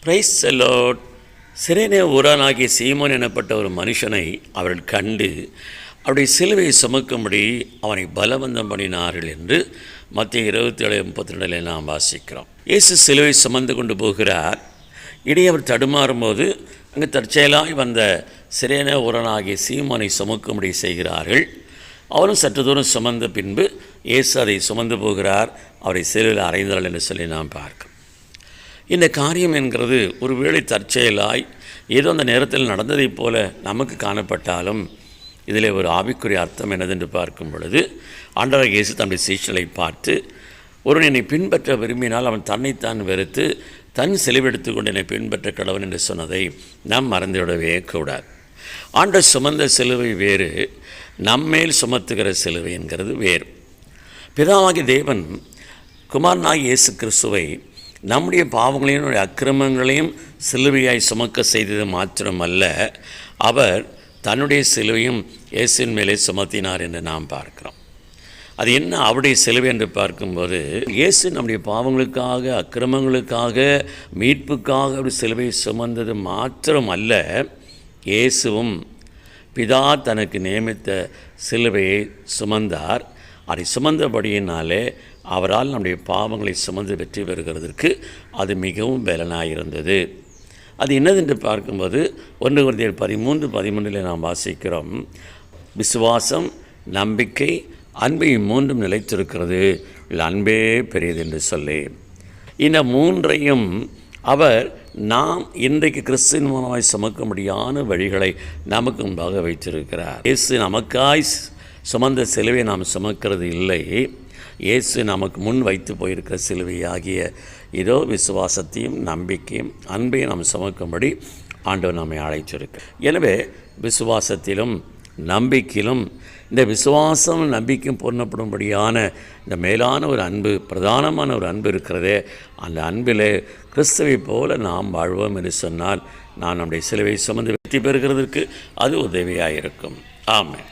Praise the Lord. சிரேனே ஊரானாகிய சீமோன் எனப்பட்ட ஒரு மனுஷனை அவர்கள் கண்டு அவருடைய சிலுவையை சுமக்கும்படி அவனை பலவந்தம் பண்ணினார்கள் என்று மத்திய 27:32 நாம் வாசிக்கிறோம். இயேசு சிலுவை சுமந்து கொண்டு போகிறார். இடையே அவர் தடுமாறும்போது அங்கு தற்செயலாய் வந்த சிரேனே ஊரானாகிய சீமோனை சுமக்கும்படி செய்கிறார்கள். அவரும் சற்று தூரம் சுமந்த பின்பு இயேசு அதை சுமந்து போகிறார். அவரை சிலுவையில் அறைந்தார்கள் என்று சொல்லி நாம் பார்க்கிறோம். இந்த காரியம் என்கிறது ஒருவேளை தற்செயலாய் ஏதோ அந்த நேரத்தில் நடந்ததைப் போல நமக்கு காணப்பட்டாலும் இதில் ஒரு ஆவிக்குரிய அர்த்தம் என்னதென்று பார்க்கும் பொழுது ஆண்டவர் இயேசு தன்னுடைய சீஷர்களை பார்த்து ஒருவன் என்னை பின்பற்ற விரும்பினால் அவன் தன்னைத்தான் வெறுத்து தன் சிலுவெடுத்து கொண்டு என்னை பின்பற்ற கடவன் என்று சொன்னதை நாம் மறந்துவிடவே கூடாது. ஆண்டவர் சுமந்த சிலுவை வேறு, நம்மேல் சுமத்துகிற சிலுவை என்கிறது வேறு. பிதாவாகிய தேவன் குமாரனாகிய இயேசு கிறிஸ்துவை நம்முடைய பாவங்களையும் அக்கிரமங்களையும் சிலுவையாய் சுமக்க செய்தது மாத்திரமல்ல, அவர் தன்னுடைய சிலுவையும் இயேசுவின் மேலே சுமத்தினார் என்று நாம் பார்க்கிறோம். அது என்ன அவருடைய சிலுவை என்று பார்க்கும்போது, இயேசு நம்முடைய பாவங்களுக்காக அக்கிரமங்களுக்காக மீட்புக்காக ஒரு சிலுவையை சுமந்தது மாத்திரமல்ல, இயேசுவும் பிதா தனக்கு நியமித்த சிலுவையை சுமந்தார். அதை சுமந்தபடியினாலே அவரால் நம்முடைய பாவங்களை சுமந்து வெற்றி பெறுகிறதற்கு அது மிகவும் பலனாயிருந்தது. அது என்னதென்று பார்க்கும்போது 1 கொரிந்தியர் 13:13 நாம் வாசிக்கிறோம், விசுவாசம், நம்பிக்கை, அன்பை மூன்றும் நிலைத்திருக்கிறது, அன்பே பெரியது என்று சொல்லி இந்த மூன்றையும் அவர் நாம் இன்றைக்கு கிறிஸ்துவின் மூலமாய் சுமக்கும்படியான வழிகளை நமக்கு முன்பாக வைத்திருக்கிறார். இயேசு நமக்காய் சுமந்த சிலுவை நாம் சுமக்கிறது இல்லை, இயேசு நமக்கு முன் வைத்து போயிருக்கிற சிலுவை ஆகிய இதோ விசுவாசத்தையும் நம்பிக்கையும் அன்பையும் நாம் சுமக்கும்படி ஆண்டவர் நம்மை அழைத்திருக்க. எனவே விசுவாசத்திலும் நம்பிக்கையிலும் இந்த விசுவாசம் நம்பிக்கையும் பூர்ணப்படும்படியான இந்த மேலான ஒரு அன்பு, பிரதானமான ஒரு அன்பு இருக்கிறதே, அந்த அன்பிலே கிறிஸ்துவை போல நாம் வாழ்வோம் என்று சொன்னால் நான் நம்முடைய சிலுவை சுமந்து வெற்றி பெறுகிறதற்கு அது உதவியாக இருக்கும். ஆமென்.